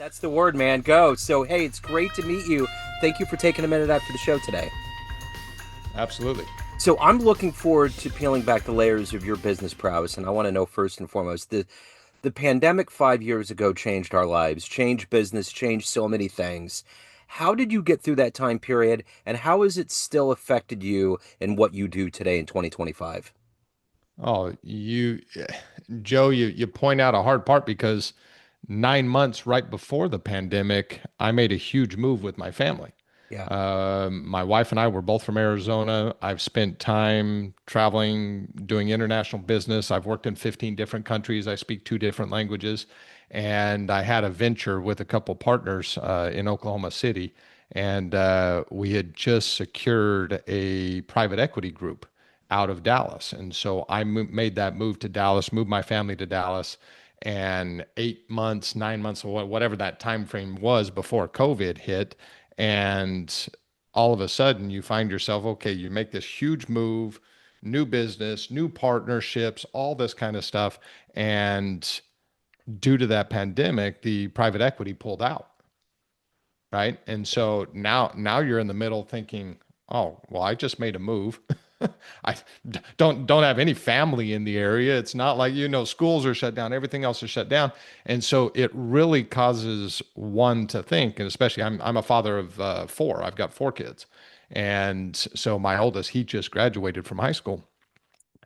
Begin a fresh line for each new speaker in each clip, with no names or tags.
That's the word, man. Go. So, hey, it's great to meet you. Thank you for taking a minute after the show today.
Absolutely.
So, I'm looking forward to peeling back the layers of your business prowess, and I want to know first and foremost the pandemic 5 years ago changed our lives, changed business, changed so many things. How did you get through that time period, and how has it still affected you in what you do today in 2025?
Oh, Joe, you point out a hard part because 9 months right before the pandemic, I made a huge move with my family.
Yeah.
My wife and I were both from Arizona. I've spent time traveling, doing international business. I've worked in 15 different countries. I speak two different languages. And I had a venture with a couple partners in Oklahoma City. And we had just secured a private equity group out of Dallas. And so I made that move to Dallas, moved my family to Dallas. And 8 months, 9 months, or whatever that time frame was before COVID hit, and all of a sudden you find yourself, okay, you make this huge move, new business, new partnerships, all this kind of stuff. And due to that pandemic, the private equity pulled out, right? And so now you're in the middle thinking, oh, well, I just made a move. I don't have any family in the area. It's not like, schools are shut down, everything else is shut down. And so it really causes one to think, and especially I'm a father of four. I've got four kids. And so my oldest, he just graduated from high school.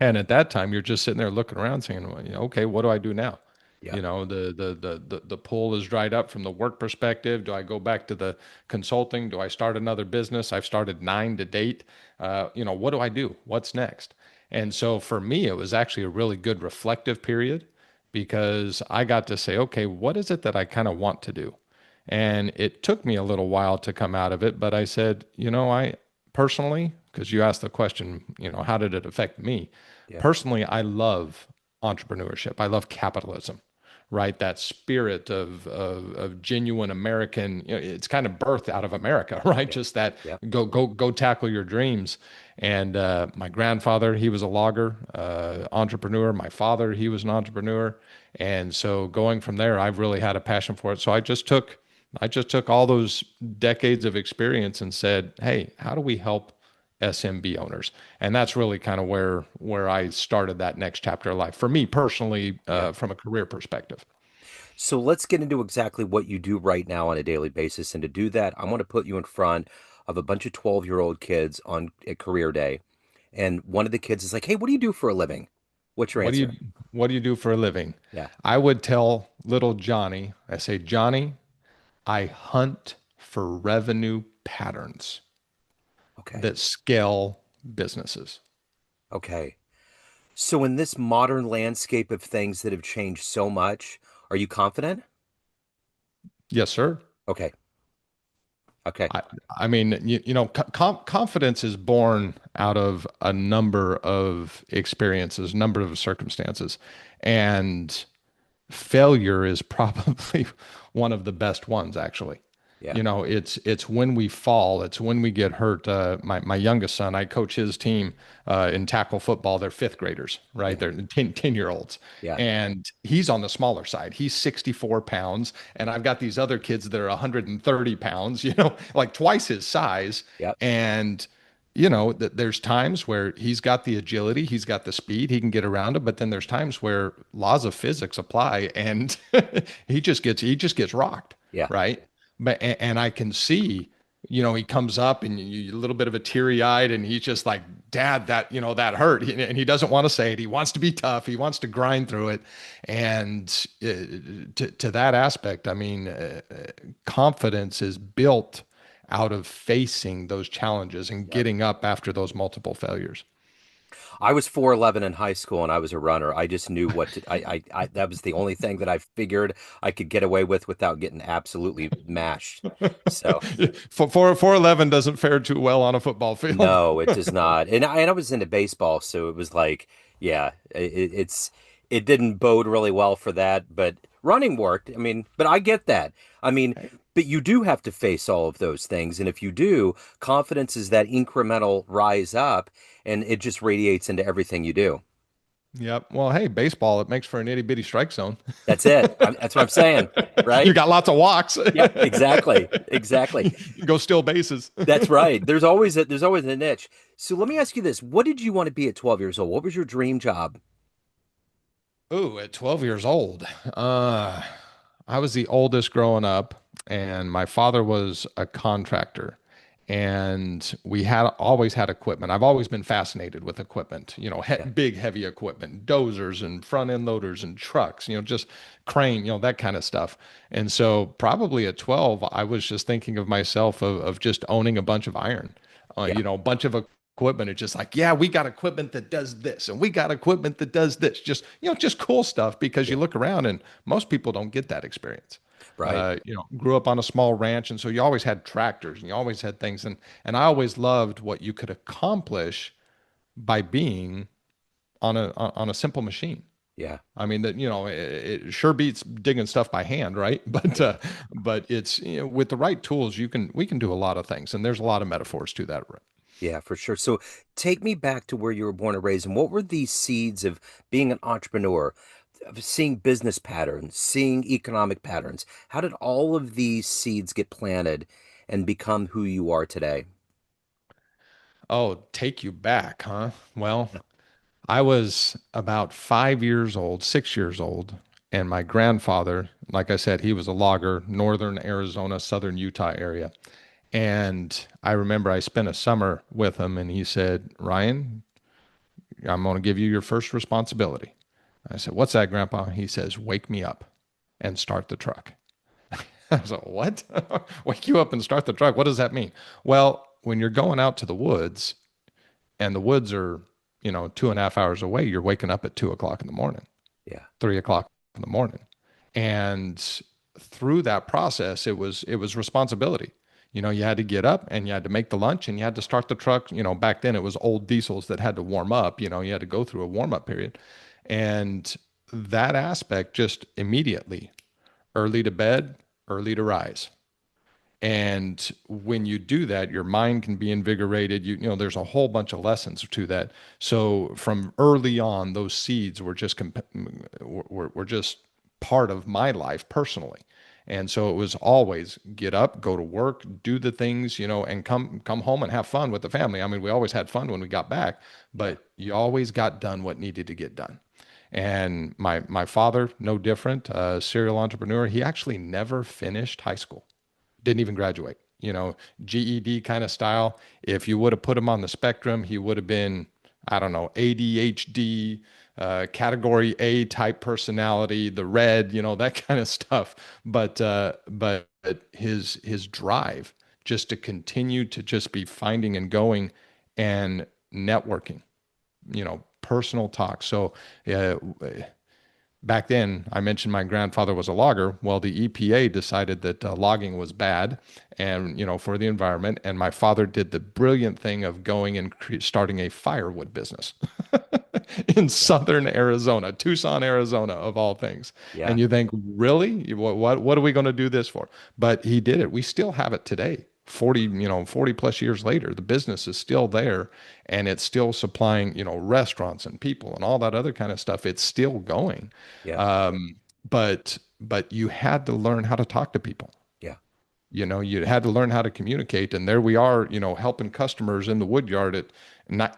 And at that time, you're just sitting there looking around saying, well, okay, what do I do now?
Yeah.
The pool is dried up from the work perspective. Do I go back to the consulting? Do I start another business? I've started nine to date. What do I do? What's next? And so for me, it was actually a really good reflective period because I got to say, okay, what is it that I kind of want to do? And it took me a little while to come out of it, but I said, I personally, because you asked the question, how did it affect me?
Yeah.
Personally, I love entrepreneurship. I love capitalism, right? That spirit of genuine American, it's kind of birthed out of America, right?
Yeah.
Just that
Yeah.
go tackle your dreams. And my grandfather, he was a logger, entrepreneur. My father, he was an entrepreneur. And so going from there, I've really had a passion for it. So I just took all those decades of experience and said, "Hey, how do we help SMB owners?" And that's really kind of where I started that next chapter of life for me personally,
Yeah.
from a career perspective.
So let's get into exactly what you do right now on a daily basis. And to do that, I want to put you in front of a bunch of 12-year-old kids on a career day. And one of the kids is like, "Hey, what do you do for a living?" What's your
What do you
answer?
what do you do for a living?
Yeah.
I would tell little Johnny, I say, Johnny, I hunt for revenue patterns
Okay.
that scale businesses.
Okay. So in this modern landscape of things that have changed so much, are you confident?
Yes, sir.
Okay. Okay.
I, I mean, confidence is born out of a number of experiences, number of circumstances, and failure is probably one of the best ones, actually.
Yeah.
It's when we fall, it's when we get hurt. My youngest son, I coach his team in tackle football. They're fifth graders, right?
Yeah.
They're 10-year-olds.
Yeah.
And he's on the smaller side. He's 64 pounds. And I've got these other kids that are 130 pounds, like twice his size.
Yeah.
And there's times where he's got the agility, he's got the speed, he can get around it, but then there's times where laws of physics apply and he just gets rocked,
Yeah.
right? But and I can see, he comes up and a little bit of a teary-eyed and he's just like, Dad, that hurt. And he doesn't want to say it. He wants to be tough. He wants to grind through it. And to that aspect, I mean, confidence is built out of facing those challenges and
Yeah.
getting up after those multiple failures.
I was 4'11" in high school and I was a runner. I just knew what to, that was the only thing that I figured I could get away with without getting absolutely mashed. So,
For 11 doesn't fare too well on a football field.
no, it does not. And I was into baseball, so it was like, yeah, it didn't bode really well for that, but running worked. I mean, but I get that. I mean, but you do have to face all of those things, and if you do, confidence is that incremental rise up, and it just radiates into everything you do.
Yep. Well, hey, baseball, it makes for an itty bitty strike zone.
That's it. That's what I'm saying,
You
right?
got lots of walks.
Yep, exactly. Exactly.
You go steal bases.
That's right. There's always a niche. So let me ask you this. What did you want to be at 12 years old? What was your dream job?
Ooh, at 12 years old, uh, I was the oldest growing up, and my father was a contractor. And we had always had equipment. I've always been fascinated with equipment,
Yeah.
big, heavy equipment, dozers and front end loaders and trucks, just crane, that kind of stuff. And so, probably at 12, I was just thinking of myself of just owning a bunch of iron,
Yeah.
a bunch of equipment. It's just like, yeah, we got equipment that does this, and we got equipment that does this. Just, just cool stuff because you
Yeah.
look around and most people don't get that experience.
Right.
Grew up on a small ranch, and so you always had tractors and you always had things, and I always loved what you could accomplish by being on a simple machine.
Yeah.
I mean that it sure beats digging stuff by hand, right? But
Yeah.
it's with the right tools we can do a lot of things, and there's a lot of metaphors to that.
Yeah, for sure. So take me back to where you were born and raised, and what were these seeds of being an entrepreneur, of seeing business patterns, seeing economic patterns? How did all of these seeds get planted and become who you are today?
Oh, take you back, huh? Well, I was about 5 years old, 6 years old, and my grandfather, like I said, he was a logger, northern Arizona, southern Utah area. And I remember I spent a summer with him, and he said, Ryan, I'm going to give you your first responsibility. I said, what's that, Grandpa? He says, wake me up and start the truck. I was like, what? Wake you up and start the truck? What does that mean? Well, when you're going out to the woods and the woods are, 2.5 hours away, you're waking up at 2 o'clock in the morning,
Yeah.
3 o'clock in the morning. And through that process, it was responsibility. You had to get up and you had to make the lunch and you had to start the truck. Back then it was old diesels that had to warm up. You had to go through a warm up period. And that aspect just immediately early to bed, early to rise. And when you do that, your mind can be invigorated. There's a whole bunch of lessons to that. So from early on, those seeds were were just part of my life personally. And so it was always get up, go to work, do the things, and come home and have fun with the family. I mean, we always had fun when we got back,
Yeah.
but you always got done what needed to get done. And my father, no different, serial entrepreneur. He actually never finished high school, didn't even graduate. GED kind of style. If you would have put him on the spectrum, he would have been, I don't know, ADHD, category A type personality, the red, that kind of stuff. But his drive just to continue to just be finding and going and networking, personal talk. So uh, back then, I mentioned my grandfather was a logger. Well, the EPA decided that logging was bad and, for the environment. And my father did the brilliant thing of going and starting a firewood business in
Yeah.
southern Arizona, Tucson, Arizona, of all things.
Yeah.
And you think, really? What are we going to do this for? But he did it. We still have it today. 40 plus years later, the business is still there and it's still supplying, restaurants and people and all that other kind of stuff. It's still going.
Yeah.
Um, but you had to learn how to talk to people.
Yeah.
You had to learn how to communicate. And there we are, helping customers in the wood yard at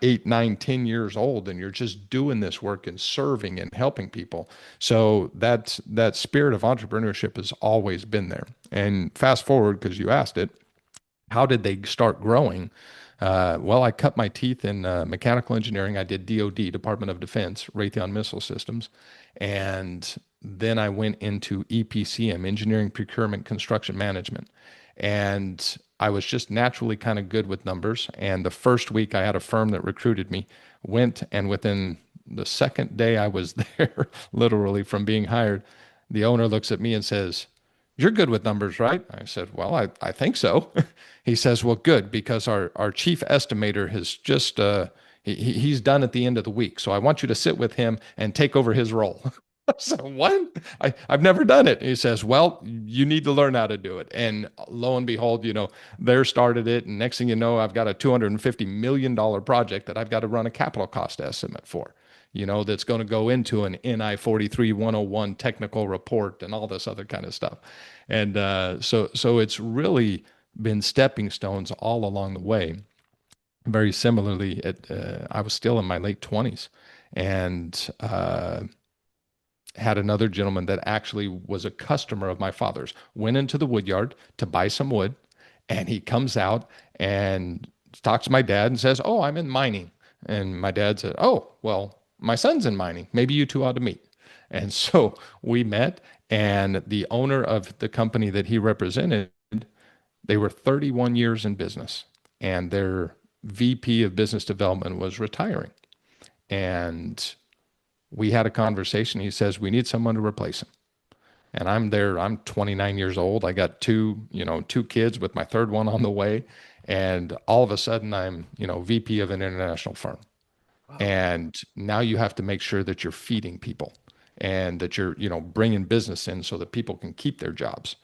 8, 9, 10 years old. And you're just doing this work and serving and helping people. So that spirit of entrepreneurship has always been there. And fast forward, because you asked it, how did they start growing? Well, I cut my teeth in mechanical engineering. I did DoD, Department of Defense, Raytheon Missile Systems. And then I went into EPCM, Engineering Procurement Construction Management. And I was just naturally kind of good with numbers. And the first week I had a firm that recruited me, went, and within the second day I was there, literally from being hired, the owner looks at me and says, you're good with numbers, right? I said, well, I think so. He says, well, good, because our chief estimator has just, he's done at the end of the week. So I want you to sit with him and take over his role. So what? I've never done it. He says, well, you need to learn how to do it. And lo and behold, there started it. And next thing you know, I've got a $250 million project that I've got to run a capital cost estimate for. that's going to go into an NI 43-101 technical report and all this other kind of stuff. And so it's really been stepping stones all along the way. Very similarly, I was still in my late 20s and had another gentleman that actually was a customer of my father's, went into the wood yard to buy some wood, and he comes out and talks to my dad and says, "Oh, I'm in mining." And my dad said, "Oh, well, my son's in mining. Maybe you two ought to meet." And so we met, and the owner of the company that he represented, they were 31 years in business, and their VP of business development was retiring. And we had a conversation. He says, "We need someone to replace him." And I'm there. I'm 29 years old. I got two kids with my third one on the way. And all of a sudden I'm, VP of an international firm.
Wow.
And now you have to make sure that you're feeding people and that you're, bringing business in so that people can keep their jobs.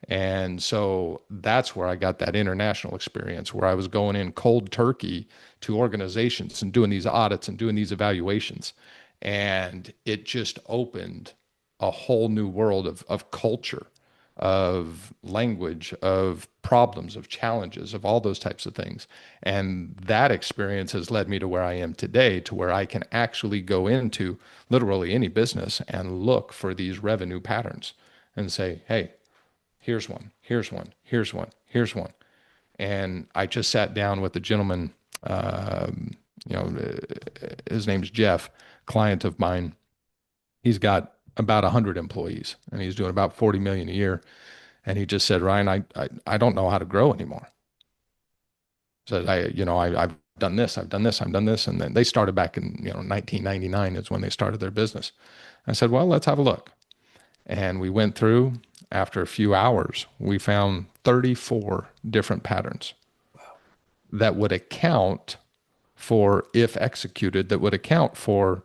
And so that's where I got that international experience where I was going in cold turkey to organizations and doing these audits and doing these evaluations. And it just opened a whole new world of culture, of language, of problems, of challenges, of all those types of things. And that experience has led me to where I am today, to where I can actually go into literally any business and look for these revenue patterns and say, hey, here's one, here's one, here's one, here's one. And I just sat down with a gentleman, his name's Jeff, client of mine. He's got about 100 employees and he's doing about 40 million a year. And he just said, Ryan, I don't know how to grow anymore. So I've done this, I've done this, I've done this. And then they started back in, 1999 is when they started their business. I said, well, let's have a look. And we went through, after a few hours, we found 34 different patterns
Wow.
that would account for, if executed, that would account for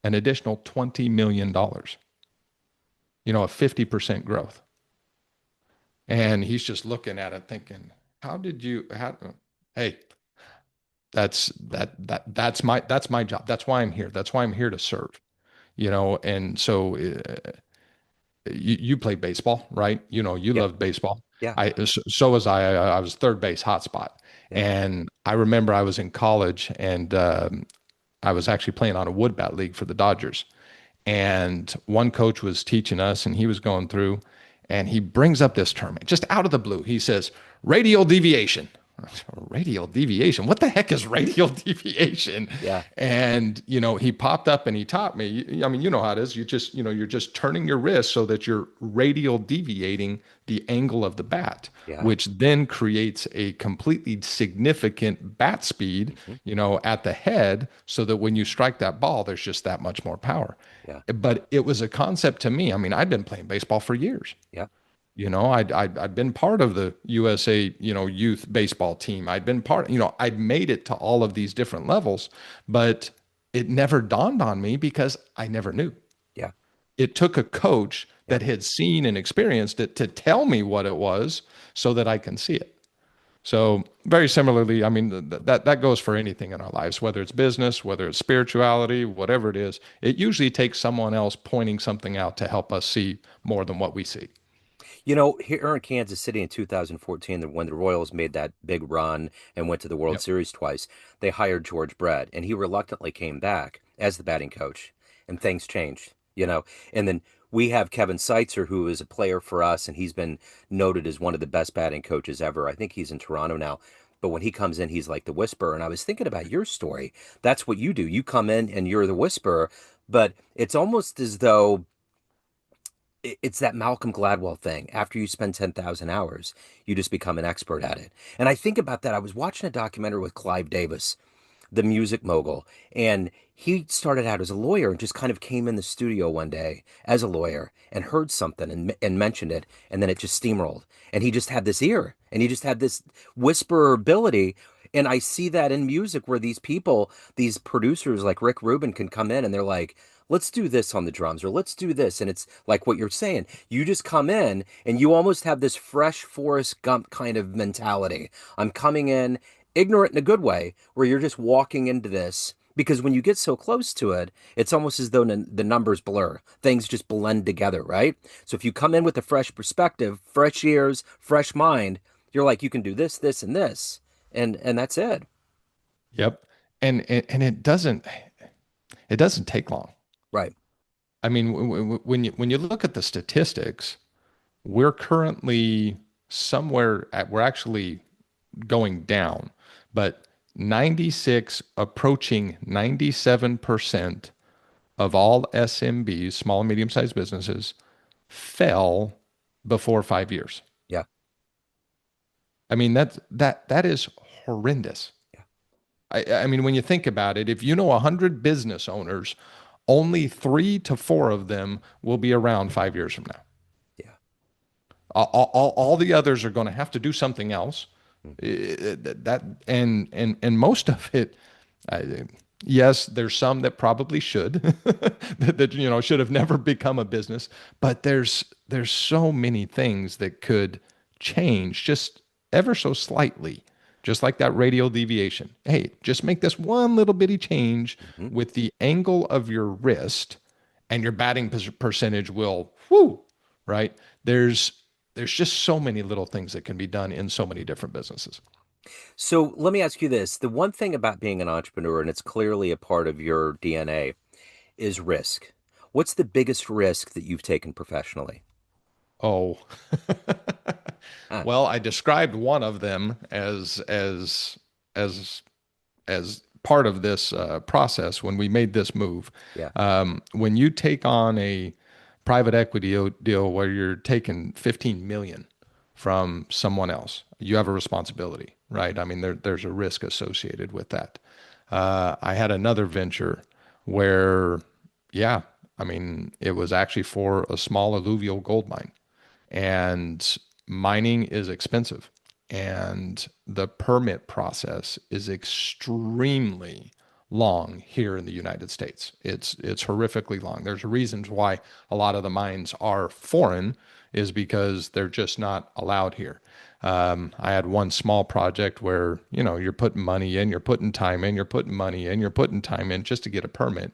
an additional $20 million, a 50% growth. And he's just looking at it thinking, hey, that's my job. That's why I'm here. That's why I'm here to serve, and so you play baseball, right? You
Yeah.
love baseball.
Yeah.
So was I. I was third base hotspot,
Yeah.
and I remember I was in college and I was actually playing on a wood bat league for the Dodgers. And one coach was teaching us, and he was going through, and he brings up this term just out of the blue. He says, radial deviation. Radial deviation. What the heck is radial deviation?
Yeah.
And, he popped up and he taught me. I mean, you know how it is. You're just turning your wrist so that you're radial deviating the angle of the bat,
Yeah.
which then creates a completely significant bat speed,
Hmm.
at the head so that when you strike that ball, there's just that much more power.
Yeah.
But it was a concept to me. I mean, I'd been playing baseball for years.
Yeah.
I'd been part of the USA, youth baseball team. I'd been I'd made it to all of these different levels, but it never dawned on me because I never knew.
Yeah.
It took a coach
Yeah.
that had seen and experienced it to tell me what it was so that I can see it. So very similarly, I mean, that goes for anything in our lives, whether it's business, whether it's spirituality, whatever it is, it usually takes someone else pointing something out to help us see more than what we see.
Here in Kansas City in 2014, when the Royals made that big run and went to the World
Yep.
Series twice, they hired George Brett, and he reluctantly came back as the batting coach, and things changed. And then we have Kevin Seitzer, who is a player for us, and he's been noted as one of the best batting coaches ever. I think he's in Toronto now. But when he comes in, he's like the whisperer. And I was thinking about your story. That's what you do. You come in and you're the whisperer, but it's almost as though it's that Malcolm Gladwell thing. After you spend 10,000 hours, you just become an expert at it. And I think about that. I was watching a documentary with Clive Davis, the music mogul, and he started out as a lawyer and just kind of came in the studio one day as a lawyer and heard something and mentioned it, and then it just steamrolled. And he just had this ear and he just had this whisperer ability. And I see that in music where these people, these producers like Rick Rubin can come in and they're like, let's do this on the drums or let's do this. And it's like what you're saying. You just come in and you almost have this fresh Forrest Gump kind of mentality. I'm coming in ignorant in a good way, where you're just walking into this Because when you get so close to it, it's almost as though the numbers blur. Things just blend together, right? So if you come in with a fresh perspective, fresh ears, fresh mind, you're like, you can do this, this, and this, and that's it.
Yep. And it doesn't take long.
Right.
I mean, when you look at the statistics, we're currently we're actually going down, but 96 approaching 97% of all SMBs, small and medium-sized businesses, fell before 5 years.
Yeah.
I mean, that is horrendous.
Yeah.
I mean, when you think about it, if you know 100 business owners, only 3 to 4 of them will be around 5 years from now.
Yeah.
All the others are going to have to do something else.
Hmm.
That and most of it, uh, yes, there's some that probably should that should have never become a business, but there's so many things that could change just ever so slightly, just like that radial deviation. Hey, just make this one little bitty change
Hmm.
with the angle of your wrist, and your batting percentage will whoo, right? There's just so many little things that can be done in so many different businesses.
So let me ask you this. The one thing about being an entrepreneur, and it's clearly a part of your DNA, is risk. What's the biggest risk that you've taken professionally?
Oh,
Ah,
well, I described one of them as part of this process when we made this move.
yeah,
When you take on a private equity deal where you're taking 15 million from someone else, you have a responsibility, right? I mean, there's a risk associated with that. I had another venture where, yeah, I mean, it was actually for a small alluvial gold mine, and mining is expensive, and the permit process is extremely long here in the United States. It's horrifically long. There's reasons why a lot of the mines are foreign, is because they're just not allowed here. I had one small project where you're putting money in, you're putting time in, you're putting money in, you're putting time in just to get a permit,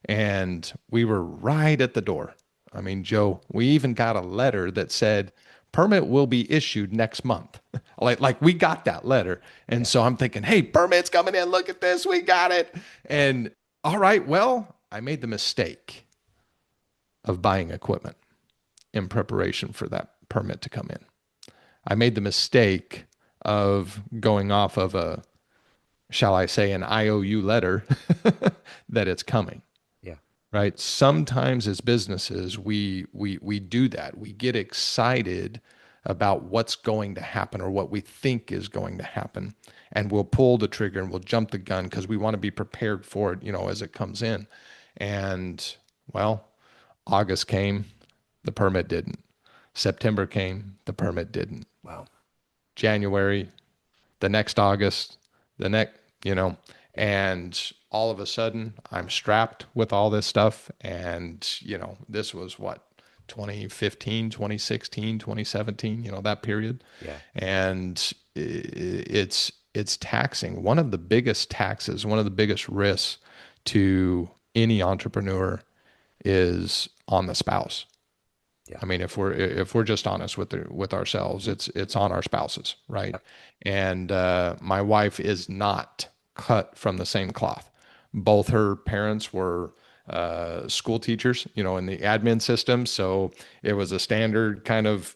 and we were right at the door. I mean, Joe, we even got a letter that said permit will be issued next month. Like we got that letter. And
yeah,
so I'm thinking, hey, permit's coming in. Look at this. We got it.
yeah,
And all right, well, I made the mistake of buying equipment in preparation for that permit to come in. I made the mistake of going off of shall I say, an IOU letter that it's coming.
yeah,
Right? Sometimes as businesses, we do that. We get excited about what's going to happen or what we think is going to happen, and we'll pull the trigger and we'll jump the gun because we want to be prepared for it, as it comes in. And well, August came, the permit didn't. September came, the permit didn't.
wow,
January, the next August, the next, you know, and all of a sudden I'm strapped with all this stuff. And, this was what, 2015, 2016, 2017, that period.
yeah,
And it's taxing. One of the biggest taxes, one of the biggest risks to any entrepreneur is on the spouse.
yeah,
I mean, if we're just honest with ourselves,
mhm,
it's on our spouses, right?
yeah,
And my wife is not cut from the same cloth. Both her parents were school teachers, in the admin system, so it was a standard kind of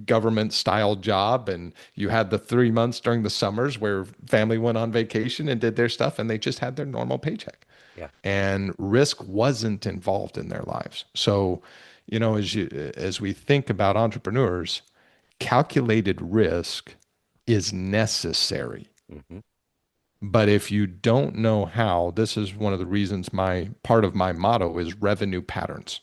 government style job. And you had the 3 months during the summers where family went on vacation and did their stuff, and they just had their normal paycheck,
yeah,
and risk wasn't involved in their lives. So, as we think about entrepreneurs, calculated risk is necessary.
hmm,
But if you don't know how, this is one of the reasons my part of my motto is revenue patterns,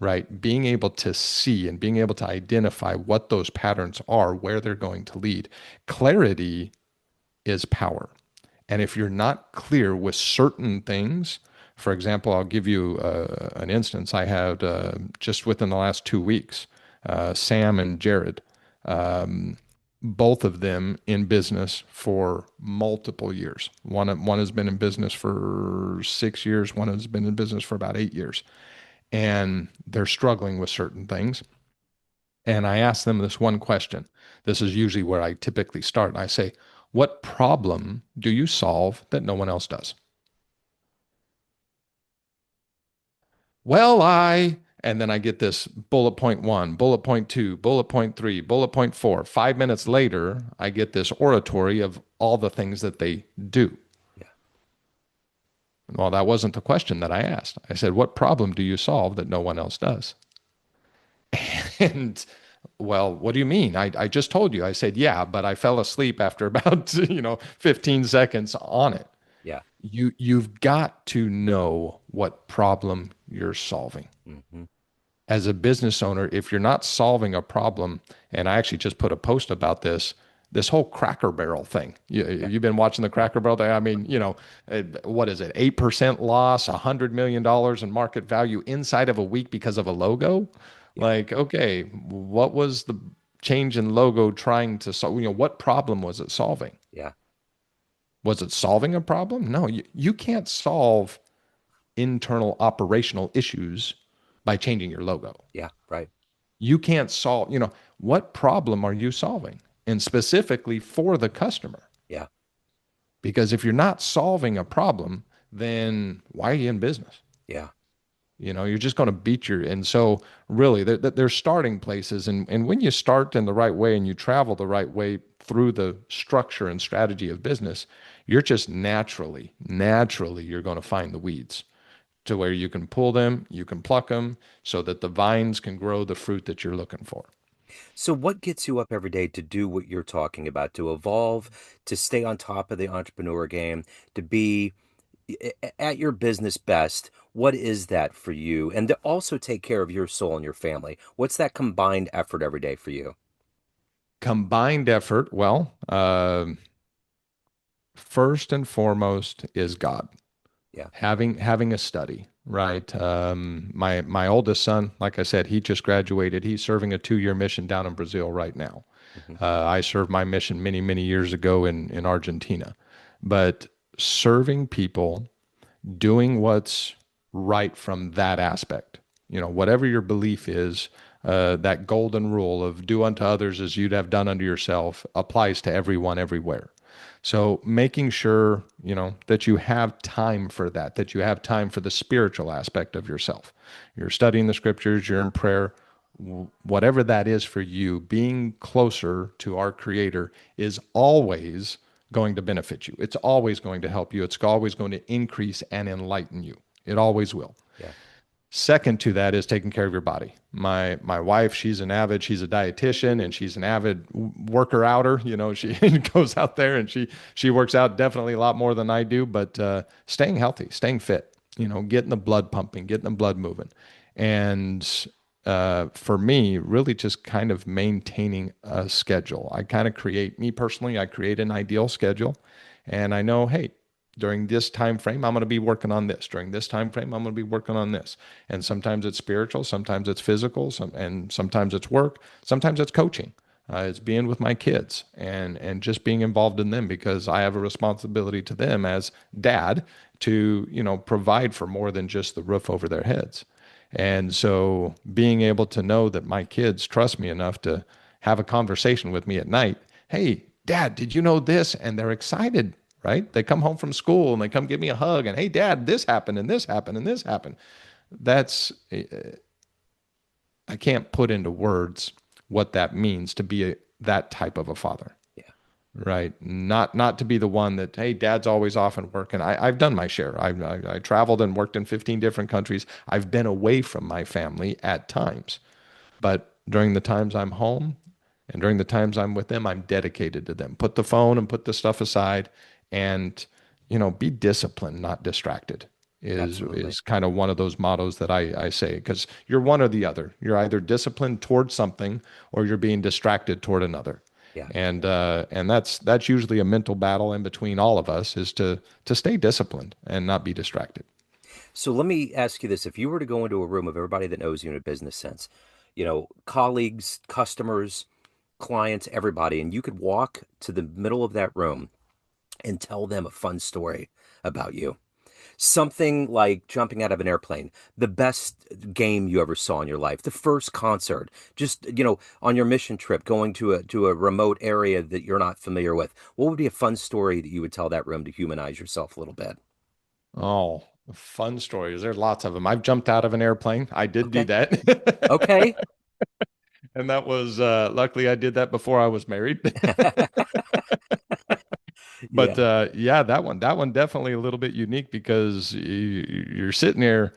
right? Being able to see and being able to identify what those patterns are, where they're going to lead. Clarity is power. And if you're not clear with certain things, for example, I'll give you an instance. I had just within the last 2 weeks, Sam and Jared both of them in business for multiple years. One has been in business for 6 years. One has been in business for about 8 years, and they're struggling with certain things. And I ask them this one question. This is usually where I typically start. And I say, "What problem do you solve that no one else does?" Well, and then I get this bullet point one, bullet point two, bullet point three, bullet point four. 5 minutes later, I get this oratory of all the things that they do.
Yeah.
Well, that wasn't the question that I asked. I said, "What problem do you solve that no one else does?" And well, what do you mean? I just told you. I said, yeah, but I fell asleep after about, 15 seconds on it.
Yeah.
You've got to know what problem you're solving.
Hmm.
As a business owner, if you're not solving a problem, and I actually just put a post about this whole Cracker Barrel thing.
Yeah.
You've been watching the Cracker Barrel thing. I mean, what is it? 8% loss, $100 million in market value inside of a week because of a logo.
Yeah.
Like, okay, what was the change in logo trying to solve? What problem was it solving?
Yeah.
Was it solving a problem? No, you can't solve internal operational issues by changing your logo.
Yeah. Right.
You can't solve, what problem are you solving? And specifically for the customer.
Yeah.
Because if you're not solving a problem, then why are you in business?
Yeah.
You're just going to beat and so really they're starting places. And when you start in the right way and you travel the right way through the structure and strategy of business, you're just naturally, you're going to find the weeds to where you can pull them, you can pluck them so that the vines can grow the fruit that you're looking for.
So, what gets you up every day to do what you're talking about, to evolve, to stay on top of the entrepreneur game, to be at your business best? What is that for you? And to also take care of your soul and your family. What's that combined effort every day for you?
Combined effort, well, first and foremost is God.
Yeah.
Having a study, right? My oldest son, like I said, he just graduated. He's serving a 2-year mission down in Brazil right now.
Hmm.
I served my mission many years ago in Argentina, but serving people, doing what's right from that aspect. Whatever your belief is, that golden rule of do unto others as you'd have done unto yourself applies to everyone everywhere. So making sure, that you have time for that you have time for the spiritual aspect of yourself. You're studying the scriptures, you're in prayer, whatever that is for you, being closer to our Creator is always going to benefit you. It's always going to help you. It's always going to increase and enlighten you. It always will.
Yeah.
Second to that is taking care of your body. My wife, she's a dietitian and she's an avid worker outer. She goes out there and she works out definitely a lot more than I do, but staying healthy, staying fit, getting the blood pumping, getting the blood moving. And for me, really just kind of maintaining a schedule. Me personally, I create an ideal schedule and I know, hey, during this time frame, I'm going to be working on this. During this time frame, I'm going to be working on this. And sometimes it's spiritual, sometimes it's physical, and sometimes it's work, sometimes it's coaching. It's being with my kids and just being involved in them because I have a responsibility to them as dad to provide for more than just the roof over their heads. And so being able to know that my kids trust me enough to have a conversation with me at night, hey, Dad, did you know this? And they're excited, right? They come home from school and they come give me a hug and, hey, Dad, this happened and this happened and this happened. That's, I can't put into words what that means to be that type of a father,
Yeah.
right? Not to be the one that, hey, Dad's always off and working. I've done my share. I traveled and worked in 15 different countries. I've been away from my family at times, but during the times I'm home and during the times I'm with them, I'm dedicated to them. Put the phone and put the stuff aside and, be disciplined, not distracted
Absolutely.
is kind of one of those mottos that I say, because you're one or the other. You're either disciplined towards something or you're being distracted toward another.
Yeah.
And that's usually a mental battle in between all of us is to stay disciplined and not be distracted.
So let me ask you this. If you were to go into a room of everybody that knows you in a business sense, colleagues, customers, clients, everybody, and you could walk to the middle of that room and tell them a fun story about you. Something like jumping out of an airplane, the best game you ever saw in your life, the first concert, just, on your mission trip, going to a remote area that you're not familiar with. What would be a fun story that you would tell that room to humanize yourself a little bit?
Oh, fun stories. There's lots of them. I've jumped out of an airplane. I did do
Okay.
that.
Okay.
And that was luckily I did that before I was married. But
Yeah.
yeah, that one definitely a little bit unique because you're sitting there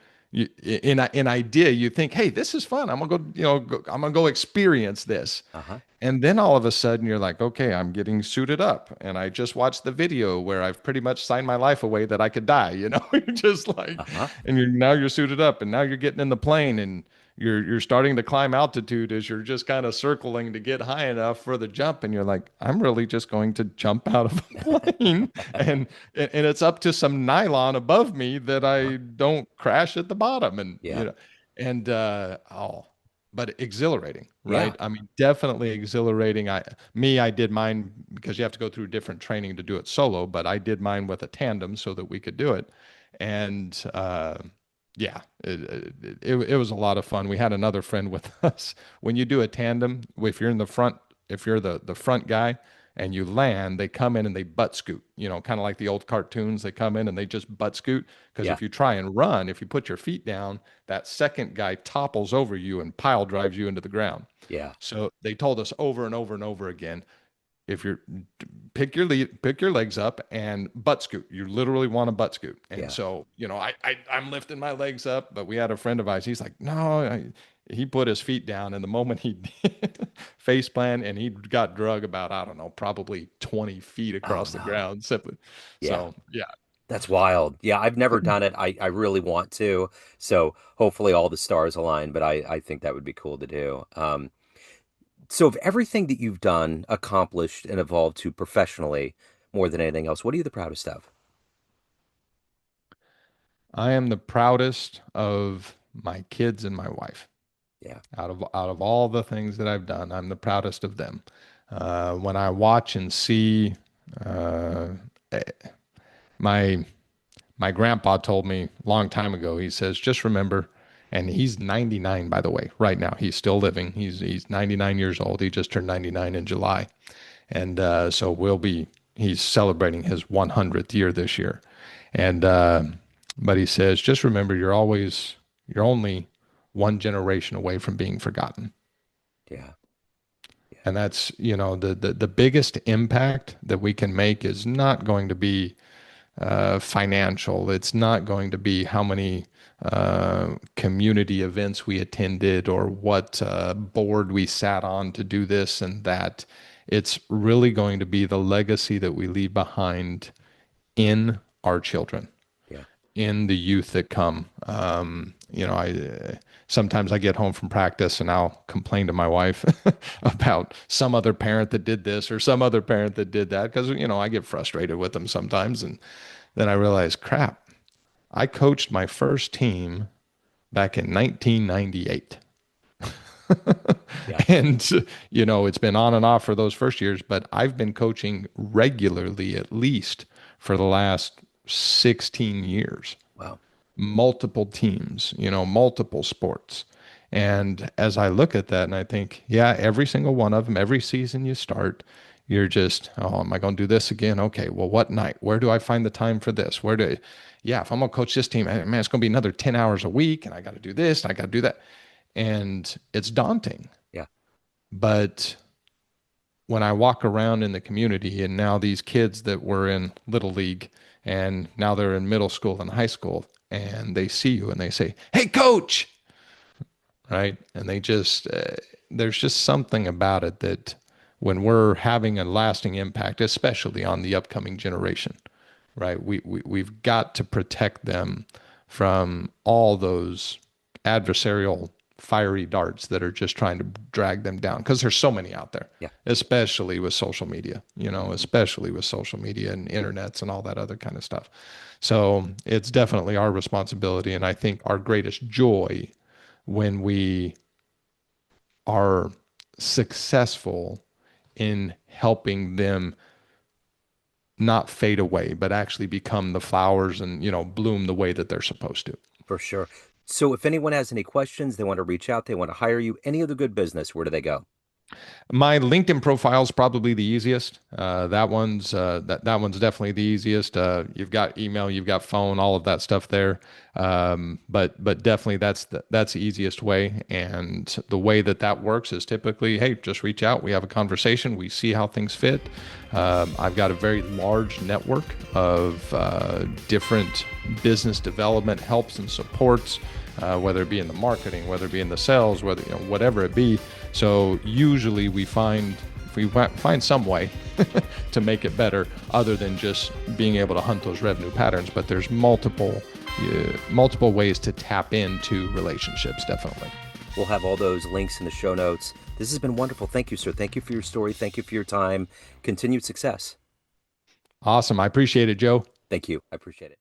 in idea you think, hey, this is fun. I'm gonna go, I'm gonna go experience this.
Uh-huh.
And then all of a sudden you're like, okay, I'm getting suited up. And I just watched the video where I've pretty much signed my life away that I could die, You're just like,
Uh-huh.
and now you're suited up and now you're getting in the plane and you're starting to climb altitude as you're just kind of circling to get high enough for the jump. And you're like, I'm really just going to jump out of a plane and it's up to some nylon above me that
Uh-huh.
I don't crash at the bottom. And,
Yeah.
and but exhilarating,
Yeah.
right? I mean, definitely exhilarating. I did mine because you have to go through different training to do it solo, but I did mine with a tandem so that we could do it. And yeah, it was a lot of fun. We had another friend with us. When you do a tandem, if you're in the front, if you're the front guy and you land, they come in and they butt scoot, kind of like the old cartoons. They come in and they just butt scoot. Because
Yeah.
if you try and run, if you put your feet down, that second guy topples over you and pile drives you into the ground.
Yeah.
So they told us over and over and over again, if you're pick your legs up and butt scoot. You literally want to butt scoot. And
Yeah.
so, I'm lifting my legs up, but we had a friend of ours. He's like, no, he put his feet down, and the moment he did, face plant, and he got drug about, I don't know, probably 20 feet
Oh
across the
no.
ground simply.
Yeah.
So yeah.
That's wild. Yeah, I've never done it. I really want to. So hopefully all the stars align, but I think that would be cool to do. So of everything that you've done, accomplished, and evolved to professionally, more than anything else, what are you the proudest of?
I am the proudest of my kids and my wife.
Yeah.
Out of all the things that I've done, I'm the proudest of them. When I watch and see uh, eh, my my grandpa told me a long time ago, he says, just remember, and he's 99, by the way, right now. He's still living. He's 99 years old. He just turned 99 in July. And so he's celebrating his 100th year this year. And, but he says, just remember, you're only one generation away from being forgotten.
Yeah. Yeah.
And that's, the biggest impact that we can make is not going to be financial. It's not going to be how many community events we attended or what board we sat on to do this and that. It's really going to be the legacy that we leave behind in our children,
Yeah.
in the youth that come. Sometimes I get home from practice and I'll complain to my wife about some other parent that did this or some other parent that did that because I get frustrated with them sometimes, and then I realize, crap, I coached my first team back in 1998.
Yeah.
And, it's been on and off for those first years, but I've been coaching regularly at least for the last 16 years,
Wow.
multiple teams, multiple sports. And as I look at that and I think, yeah, every single one of them, every season you start, you're just, oh, am I going to do this again? Okay, well, what night? Where do I find the time for this? Yeah, if I'm going to coach this team, man, it's going to be another 10 hours a week and I got to do this and I got to do that. And it's daunting.
Yeah.
But when I walk around in the community and now these kids that were in little league and now they're in middle school and high school and they see you and they say, "Hey, coach," right? And there's just something about it that when we're having a lasting impact, especially on the upcoming generation, right? We've got to protect them from all those adversarial fiery darts that are just trying to drag them down because there's so many out there,
Yeah.
especially with social media,
Hmm.
especially with social media and internets and all that other kind of stuff. So it's definitely our responsibility. And I think our greatest joy when we are successful in helping them not fade away, but actually become the flowers and, bloom the way that they're supposed to.
For sure. So if anyone has any questions, they want to reach out, they want to hire you, any other good business, where do they go?
My LinkedIn profile is probably the easiest. That one's definitely the easiest. You've got email, you've got phone, all of that stuff there. But definitely that's the easiest way. And the way that works is typically, hey, just reach out. We have a conversation. We see how things fit. I've got a very large network of different business development helps and supports, whether it be in the marketing, whether it be in the sales, whatever it be. So usually we find some way to make it better, other than just being able to hunt those revenue patterns. But there's multiple ways to tap into relationships. Definitely.
We'll have all those links in the show notes. This has been wonderful. Thank you, sir. Thank you for your story. Thank you for your time. Continued success.
Awesome. I appreciate it, Joe.
Thank you. I appreciate it.